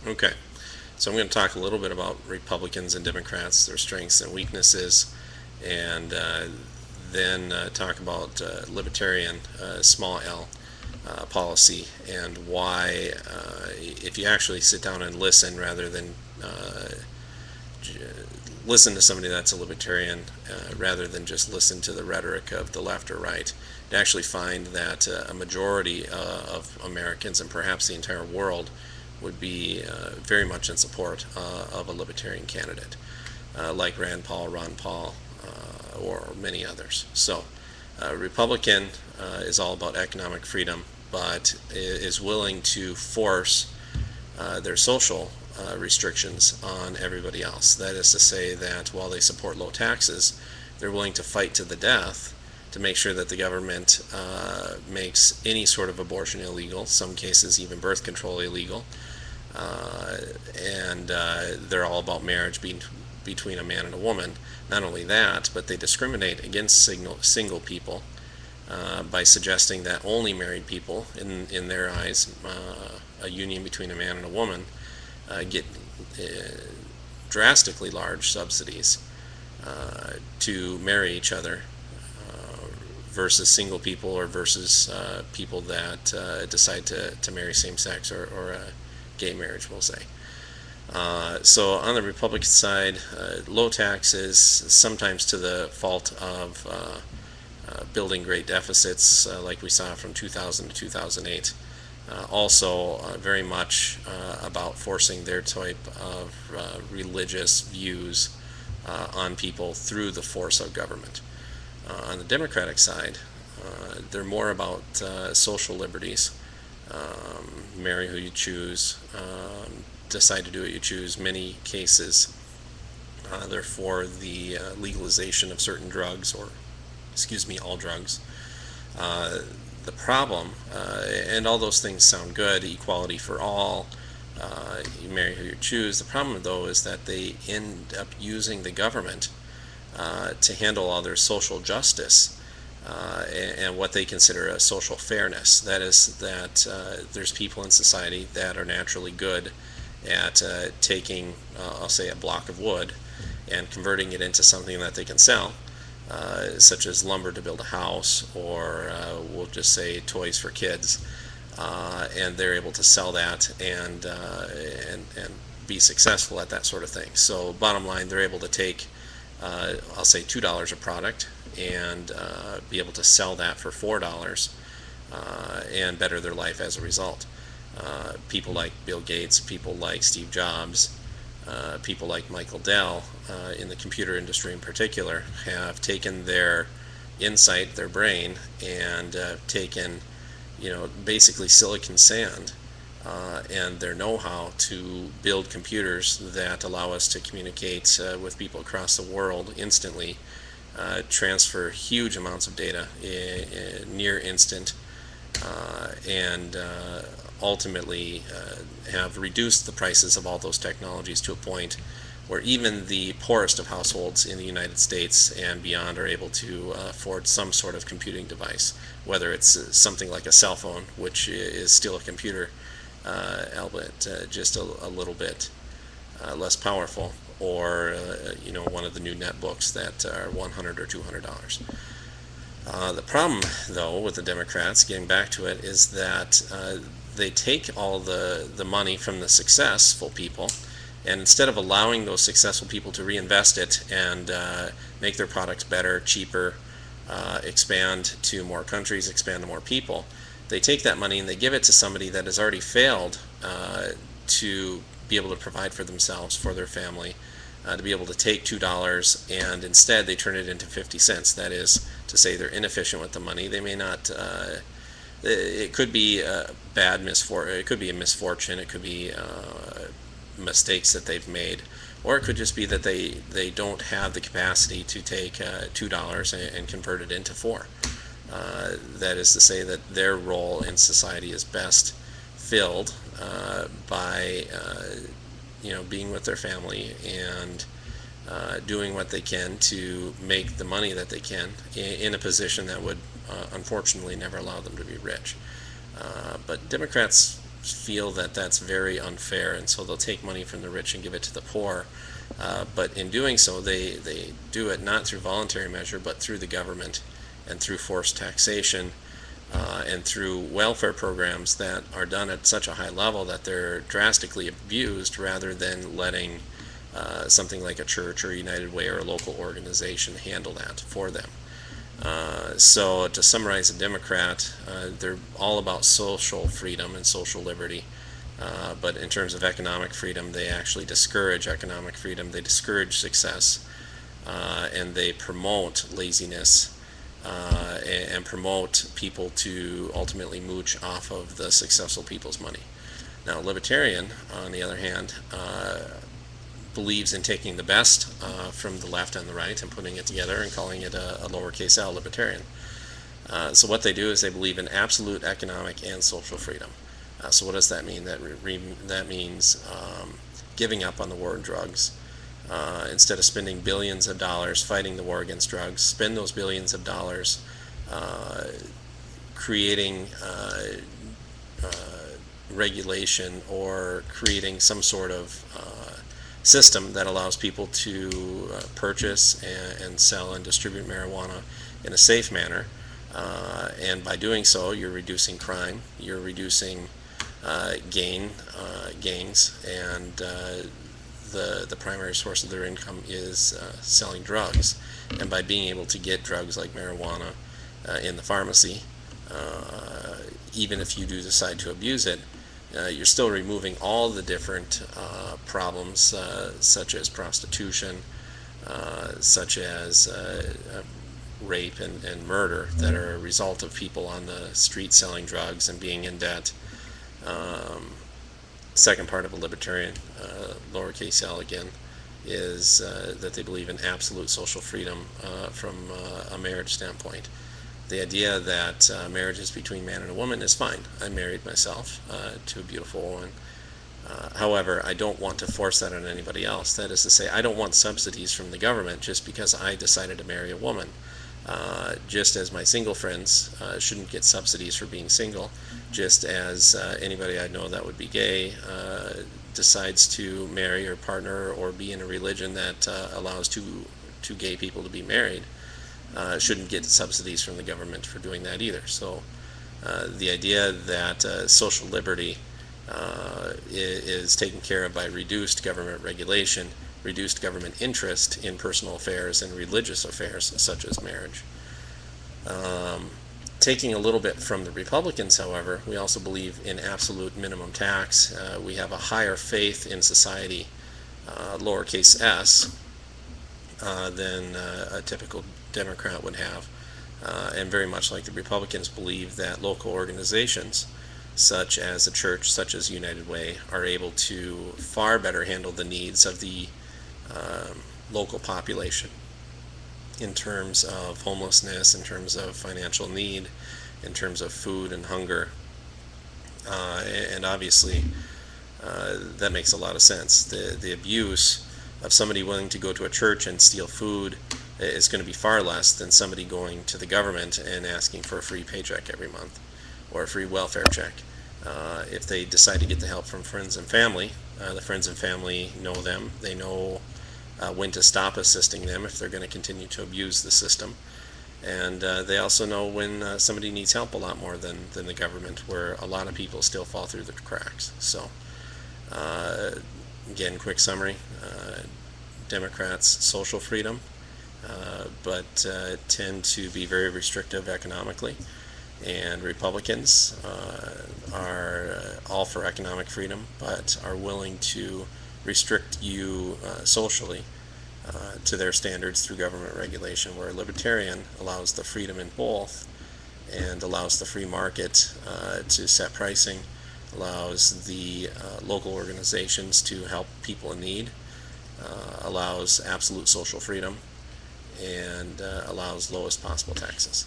Okay, so I'm going to talk a little bit about Republicans and Democrats, their strengths and weaknesses, and then talk about libertarian, small L, policy, and why, if you actually sit down and listen rather than listen to somebody that's a libertarian, rather than just listen to the rhetoric of the left or right, and actually find that a majority of Americans, and perhaps the entire world, would be very much in support of a libertarian candidate, like Rand Paul, Ron Paul, or many others. So, Republican is all about economic freedom, but is willing to force their social restrictions on everybody else. That is to say that while they support low taxes, they're willing to fight to the death to make sure that the government makes any sort of abortion illegal, some cases even birth control illegal, and they're all about marriage between a man and a woman. Not only that, but they discriminate against single people by suggesting that only married people, in their eyes, a union between a man and a woman, get drastically large subsidies to marry each other versus single people, or versus people that decide to marry same-sex, or a gay marriage, we'll say. So on the Republican side, low taxes, sometimes to the fault of building great deficits, like we saw from 2000 to 2008. Also very much about forcing their type of religious views on people through the force of government. On the Democratic side, they're more about social liberties. Marry who you choose, decide to do what you choose. Many cases, they're for the legalization of certain drugs, or, excuse me, all drugs. The problem, and all those things sound good, equality for all, you marry who you choose. The problem, though, is that they end up using the government to handle all their social justice and what they consider a social fairness. That is, that there's people in society that are naturally good at taking, I'll say, a block of wood and converting it into something that they can sell. Such as lumber to build a house, or we'll just say toys for kids, and they're able to sell that and be successful at that sort of thing. So bottom line, they're able to take, I'll say, $2 a product, and be able to sell that for $4 and better their life as a result. People like Bill Gates, people like Steve Jobs, people like Michael Dell, in the computer industry in particular, have taken their insight, their brain, and taken, basically silicon sand, and their know-how to build computers that allow us to communicate with people across the world instantly, transfer huge amounts of data in near instant, and ultimately have reduced the prices of all those technologies to a point where even the poorest of households in the United States and beyond are able to afford some sort of computing device, whether it's something like a cell phone, which is still a computer, albeit just a little bit less powerful, or one of the new netbooks that are $100 or $200. The problem, though, with the Democrats, getting back to it, is that they take all the money from the successful people, and instead of allowing those successful people to reinvest it and make their products better, cheaper, expand to more countries, expand to more people, they take that money and they give it to somebody that has already failed to be able to provide for themselves, for their family, to be able to take $2, and instead they turn it into 50 cents. That is to say, they're inefficient with the money. They may not, it could be a it could be a misfortune, it could be mistakes that they've made, or it could just be that they don't have the capacity to take $2 and convert it into 4. That is to say that their role in society is best filled by being with their family and doing what they can to make the money that they can in a position that would unfortunately never allow them to be rich. But Democrats feel that that's very unfair, and so they'll take money from the rich and give it to the poor. But in doing so, they do it not through voluntary measure, but through the government and through forced taxation, and through welfare programs that are done at such a high level that they're drastically abused, rather than letting something like a church or United Way or a local organization handle that for them. So to summarize, a Democrat, they're all about social freedom and social liberty. But in terms of economic freedom, they actually discourage economic freedom. They discourage success, and they promote laziness, and promote people to ultimately mooch off of the successful people's money. Now, libertarian, on the other hand, believes in taking the best from the left and the right and putting it together and calling it a lowercase l, libertarian. So what they do is they believe in absolute economic and social freedom. So what does that mean? That means giving up on the war on drugs. Instead of spending billions of dollars fighting the war against drugs, spend those billions of dollars creating regulation or creating some sort of system that allows people to purchase and sell and distribute marijuana in a safe manner. And by doing so, you're reducing crime, you're reducing gangs, and the primary source of their income is selling drugs. And by being able to get drugs like marijuana in the pharmacy, even if you do decide to abuse it, you're still removing all the different problems, such as prostitution, such as rape and murder, that are a result of people on the street selling drugs and being in debt. Second part of a libertarian, lowercase l again, is that they believe in absolute social freedom from a marriage standpoint. The idea that marriage is between man and a woman is fine. I married myself to a beautiful woman. However, I don't want to force that on anybody else. That is to say, I don't want subsidies from the government just because I decided to marry a woman. Just as my single friends shouldn't get subsidies for being single, just as anybody I know that would be gay decides to marry or partner or be in a religion that allows two gay people to be married, shouldn't get subsidies from the government for doing that either. So the idea that social liberty is taken care of by reduced government regulation, reduced government interest in personal affairs and religious affairs such as marriage. Taking a little bit from the Republicans, however, we also believe in absolute minimum tax. We have a higher faith in society, lowercase s, than a typical Democrat would have. And very much like the Republicans, believe that local organizations such as the church, such as United Way, are able to far better handle the needs of the local population in terms of homelessness, in terms of financial need, in terms of food and hunger. And obviously that makes a lot of sense. The abuse of somebody willing to go to a church and steal food is going to be far less than somebody going to the government and asking for a free paycheck every month or a free welfare check. If they decide to get the help from friends and family, the friends and family know them. They know when to stop assisting them if they're going to continue to abuse the system. And they also know when somebody needs help a lot more than the government, where a lot of people still fall through the cracks. So again, quick summary. Democrats, social freedom, but tend to be very restrictive economically. And Republicans are all for economic freedom, but are willing to restrict you socially to their standards through government regulation, where a libertarian allows the freedom in both and allows the free market to set pricing, allows the local organizations to help people in need, allows absolute social freedom, and allows lowest possible taxes.